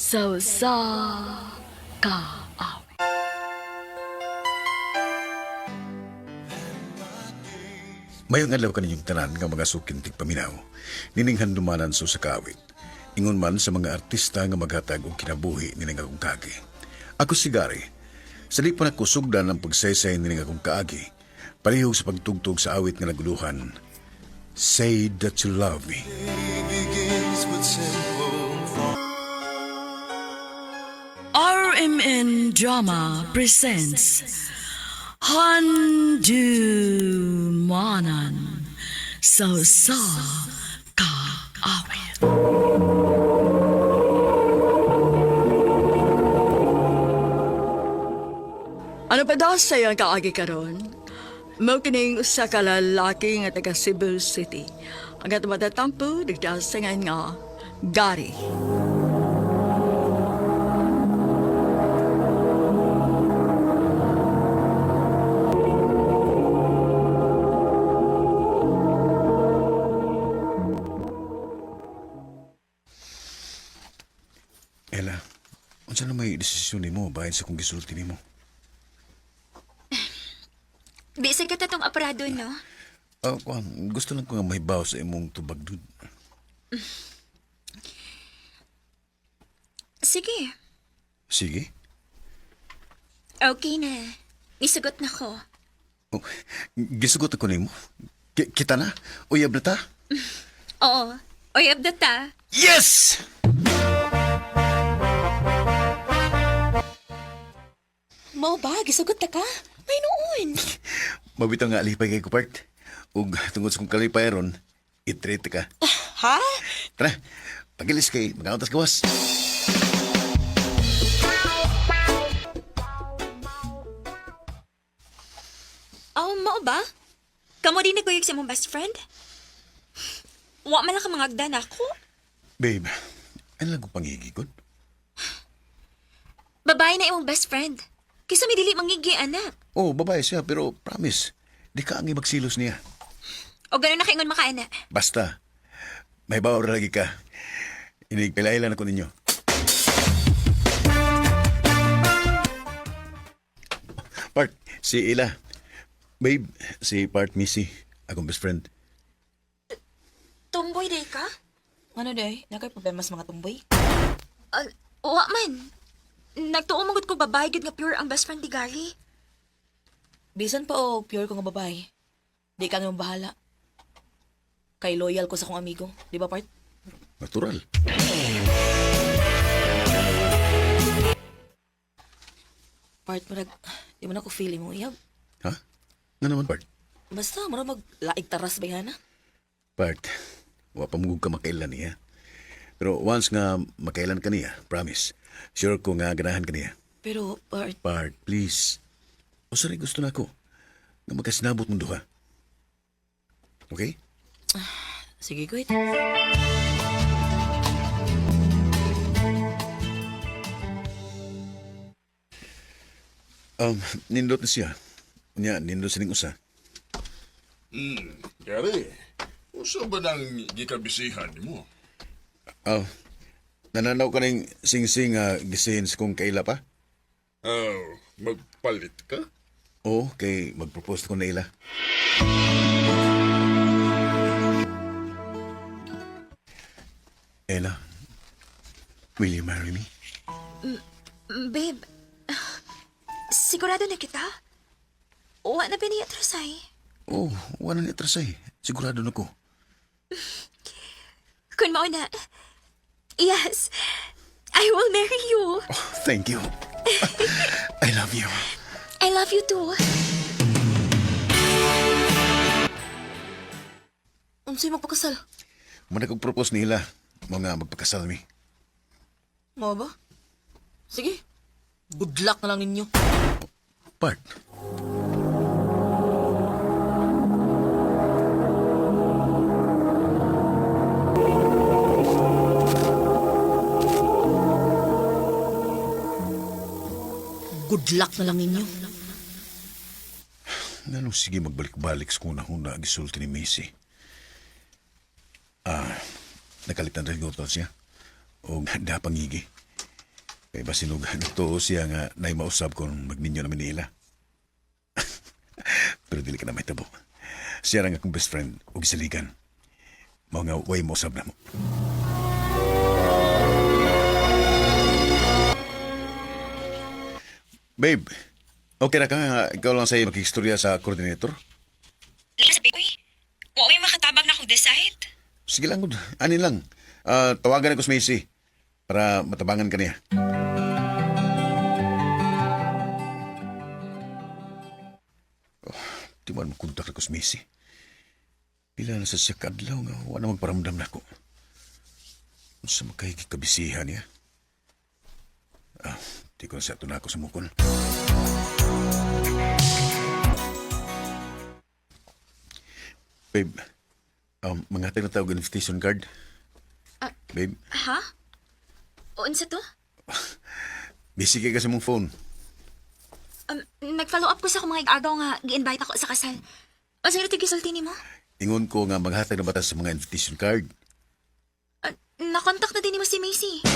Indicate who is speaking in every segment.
Speaker 1: sa ka.
Speaker 2: Mayong adlaw kaninyong tanan nga mga sukintig paminaw, nininghan dumanan so sa kawit. Ingon man sa mga artista nga maghatag og kinabuhi nining akong kaagi. Ako si Gary. Sa di pa nakusugdan ng pagsaysay nining akong kaagi, palihog sa pagtugtog sa awit nga naguluhan, Say That You Love Me.
Speaker 1: RMN Drama presents Handumanan sa ka awit. Ano pa daw sa'yo ang kaagi karon? Mao kining usa ka lalaki nga taga Cebu City. Ang ato matatampo nagdasangan nga Gary.
Speaker 2: Ella, unsa na may desisyon nimo bahin sa kung gisulti nimo?
Speaker 3: Bisag ka tatong aparado, no?
Speaker 2: Gusto lang ko nga mahibaw sa imong tubag dun.
Speaker 3: Sige.
Speaker 2: Sige.
Speaker 3: Okay na. Isugot na ko.
Speaker 2: Oh, gisugot ako nimo. Kita na? Uyab na ta?
Speaker 3: Oo. Oyab na ta.
Speaker 2: Yes!
Speaker 3: Mao ba? Gisugot na ka? May noon.
Speaker 2: Mabitaw nga alipay kay Kupart. Ug tungod sa kong kalipay ron, itreat ka.
Speaker 3: Ha?
Speaker 2: Tara, pagilis kay magauntas gawas.
Speaker 3: Mao ba? Kamo din nagkuyog sa mong best friend? Wa man lang ka mangagdan ako.
Speaker 2: Babe, ano lang ko pangigikod?
Speaker 3: Babae na imong best friend. Kisa may dili mangigi, anak.
Speaker 2: Oh, babae siya, pero promise, di ka ang magsilos niya.
Speaker 3: O gano'n na kaingon makaana.
Speaker 2: Basta, may bawar lagi ka. Inigpilailan ako ninyo. Part, si Ila. Babe, si Part Missy, akong best friend.
Speaker 3: Tumboy day ka?
Speaker 4: Ano day? Nakay problema sa mga tumboy?
Speaker 3: Wa man. Nagtuo magod ko babae gud nga pure ang best friend ni Gary.
Speaker 4: Bisan pa o pure ko nga babae. Di ka naman bahala. Kay loyal ko sa kong amigo. Di ba, Part?
Speaker 2: Natural.
Speaker 4: Part, marag... Di mo na ko feeling mo, iyab.
Speaker 2: Ha? Nga naman, Part?
Speaker 4: Basta, marag maglaig taras ba yan, ha?
Speaker 2: Part, wapamugog ka makailan niya. Pero once nga makailan ka niya, promise, sure ko nga ganahan ka niya.
Speaker 4: Pero, Part...
Speaker 2: Part, please. O sorry, gusto na ako. Nga magkasinabot mong duha. Okay?
Speaker 4: Sige, Kuwait.
Speaker 2: Nindot na siya. Nya, nindot sining usa.
Speaker 5: Gary, usa ba nang gikabisihan mo?
Speaker 2: Nananaw ka ng sing-sing gisihin sa kong kaila pa?
Speaker 5: Magpalit ka?
Speaker 2: Oo, kay mag-propose ko na ila. Ella, will you marry me?
Speaker 3: Babe, sigurado na kita? Wa na piniatrasay.
Speaker 2: Oh, wala ni atrasay. Sigurado na ko.
Speaker 3: Kung mao na, yes, I will marry you.
Speaker 2: Oh, thank you. I love you.
Speaker 3: I love you too.
Speaker 4: Unsay magpakasal?
Speaker 2: Muna kong propose nila. Mga magpakasal mi.
Speaker 4: Nga ba? Sige. Good luck na lang ninyo.
Speaker 2: Part.
Speaker 4: Good luck na lang ninyo.
Speaker 2: Nanong sige magbalik-balik sa kuna huna gisulti ni Missy. Nakalitan rin ko siya. O da pangigi. Kay basinugan to siya nga nay mausab kung magninyo na Manila. Pero dili ka na may tabo. Siya ra nga akong best friend ug saligan. Mao nga way mausab na mo. Babe, okay na ka nga ikaw lang sa'yo makikistorya sa coordinator?
Speaker 3: Lang sabi ko wa may makatabang na akong decide.
Speaker 2: Sige lang, good. Anin lang. Tawagan ako sa Macy para matabangan ka niya. Di man makontak ako sa Macy. Pila na sa siya kadlaw nga wala magparamdam na ako. Sa makahigikabisihan niya. Di ko na siya na ako sa mukon. Babe, mga tinatawag invitation card. Babe,
Speaker 3: Ha? O unsa to?
Speaker 2: busy ka sa mong phone.
Speaker 3: Nag-follow up ko sa akong mga agaw nga gi-invite ako sa kasal. O sino tigisulti nimo?
Speaker 2: Ingon ko nga maghatag na batas sa mga invitation card.
Speaker 3: Nakontak na din nimo si Macy.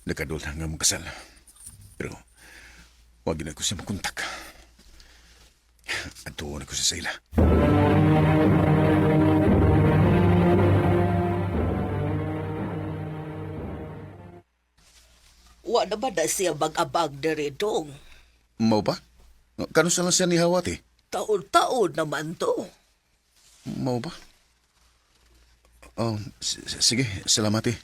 Speaker 2: Nakadol na nga mong kasal. Pero, wag na ko siya makontak. At tuon ako sa sila.
Speaker 6: Wa na ba na siya mag-abag diri dong?
Speaker 2: Mau ba? Kano sa lang siya ni Hawat eh?
Speaker 6: Taon-taon naman to.
Speaker 2: Mau ba? Sige, salamat eh.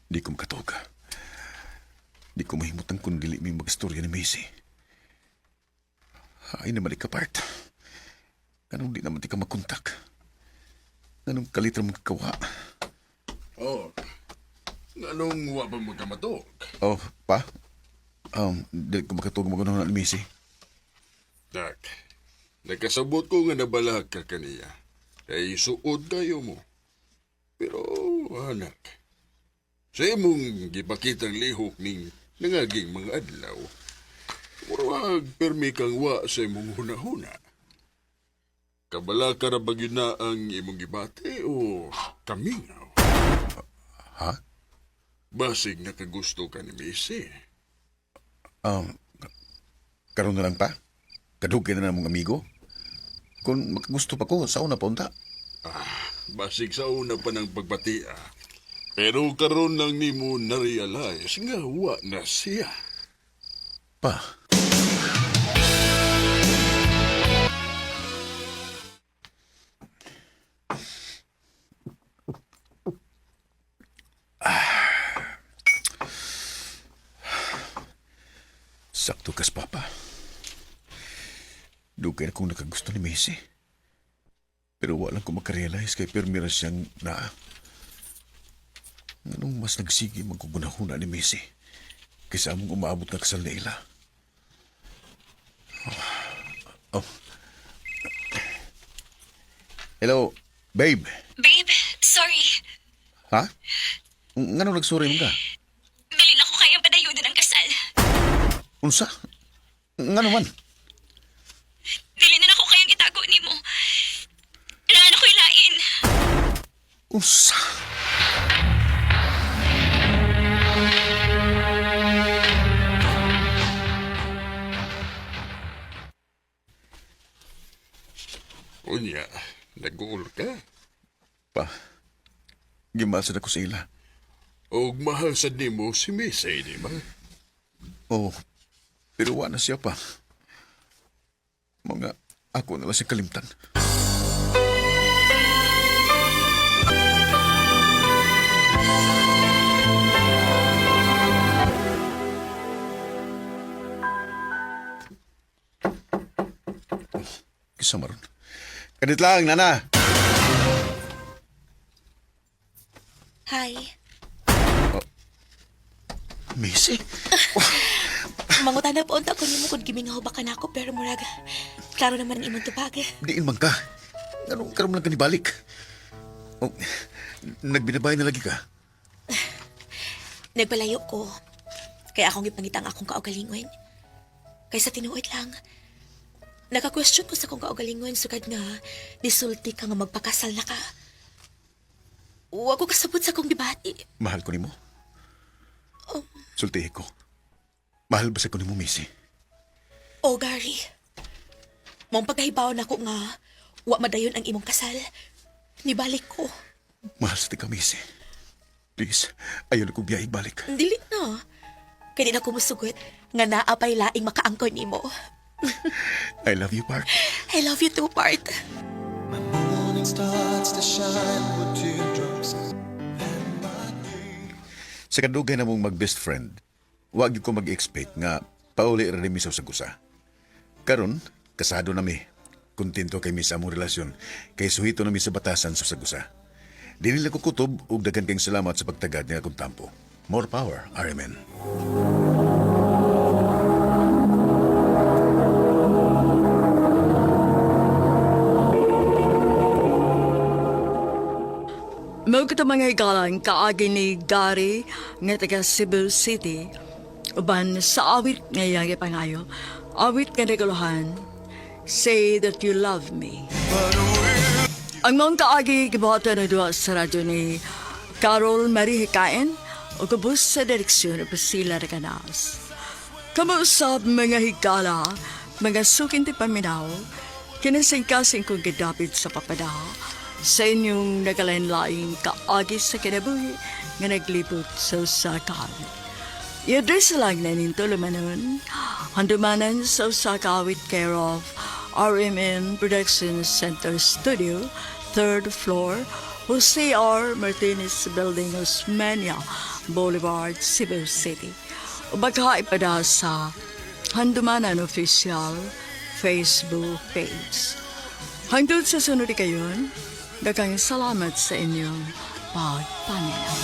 Speaker 2: Di ko makatog. Di ko mahimutang kung dili may mag-istorya ni Macy. Ay naman ikapart. Kanong di naman di ka makontak. Anong kalitra mong kawa?
Speaker 5: Oh, anong wa ba magkamatok?
Speaker 2: Oh, pa? Di ko makatog mo na ni Macy.
Speaker 5: Tak, nagkasabot ko nga nabalag ka kaniya. Kay suod kayo mo. Pero, anak, sa imong gipakitang lihok ning nangaging mga adlaw, murag permi kang wa sa imong hunahuna. Kabala ka na ba yun na ang imong gibate o kamingaw?
Speaker 2: Ha?
Speaker 5: Basig nakagusto ka ni Macy.
Speaker 2: Karon na lang pa? Kadugay na mong amigo? Kung makagusto pa ko, sa una punta.
Speaker 5: Basig sa una pa ng pagbatia. Pero karon lang nimo na-realize nga wa na siya.
Speaker 2: Pa? Sakto kas papa. Dugay na kung nakagusto ni Macy. Pero walang ko makarealize kay permira siyang na. Anong mas nagsigi magkugunahuna ni Macy kaysa among umaabot na kasal na ila. Oh. Hello, babe.
Speaker 3: Babe, sorry.
Speaker 2: Ha? Ngano nagsuray mo ka?
Speaker 3: Bilin ako kayang padayudan ang kasal.
Speaker 2: Unsa? Ngano man?
Speaker 3: Dili na ako kayang itago nimo. Kailangan ako ilain.
Speaker 2: Unsa?
Speaker 5: Unya, nag-uul ka.
Speaker 2: Pa, gimasad ako sa ila.
Speaker 5: O mahal sa nimo si Macy, di ba?
Speaker 2: Oh, pero wala na siya pa. Mga ako na lang siya kalimtan. Kisama ron. Kadit lang, Nana.
Speaker 3: Hi.
Speaker 2: Macy?
Speaker 3: Mangutan na po unta ko nimo kung gimingaw ba ka na ako pero murag klaro naman ang imong tupag.
Speaker 2: Diin man ka. Anong karam lang ka nibalik? Oh, nagbinabay na lagi ka.
Speaker 3: Nagpalayo ko. Kaya akong ipangitang akong kaugalingon. Kaysa tinuod lang.
Speaker 4: Naka-question ko sa kong kaugalingon sukad nga nisulti ka nga magpakasal na ka. Wa ko kasabot sa kong gibati.
Speaker 2: Mahal ko nimo. Sultihi ko. Mahal ba sa ko nimo, Missy?
Speaker 4: O Gary, mong pagkahibaw na ko nga wa madayon ang imong kasal. Nibalik ko.
Speaker 2: Mahal sa tika, Missy. Please, ayaw na ko biyahig balik.
Speaker 4: Dili na. Kaya di na ko musugot nga naapay laing makaangkon nimo.
Speaker 2: I love you, Park.
Speaker 4: I love you too, Part.
Speaker 7: Morning starts to shine with teardrops.
Speaker 2: Sa kadugay na mong mag-best friend, wag ko mag-expect nga pauli rin mi sa gusa. Karon, kasado na mi. Kontento kay mi sa among relasyon, kay suhito na mi sa batasan sa gusa. Di nila ko kutob ug daghan kayong salamat sa pagtagad ng akong tampo. More power, RMN.
Speaker 1: Mo kita mga higalan kaagi ni Gary nga taga Cebu City uban sa awit nga iyang ipangayo. Awit nga reguluhan, Say That You Love Me. Ang mga kaagi gibuhatan na duwa sa radyo ni Carol Marie Hikain o kubus sa direksyon ng Priscilla Reganas. Kamusap mga higala, mga sukin ti paminaw, kinasingkasing kong gidapit sa papada sa inyong nagalain-laing kaagi sa kinabuhi nga naglibot sa kawit. I-address lang na ninto lumanon, handumanan sa kawit care of RMN Production Center Studio, 3rd floor, Jose R. Martinez Building, Osmeña Boulevard, Cebu City. O baka ipada sa Handumanan Official Facebook page. Hangtod sa sunod kayon, daghang salamat sa inyong pagpaminaw.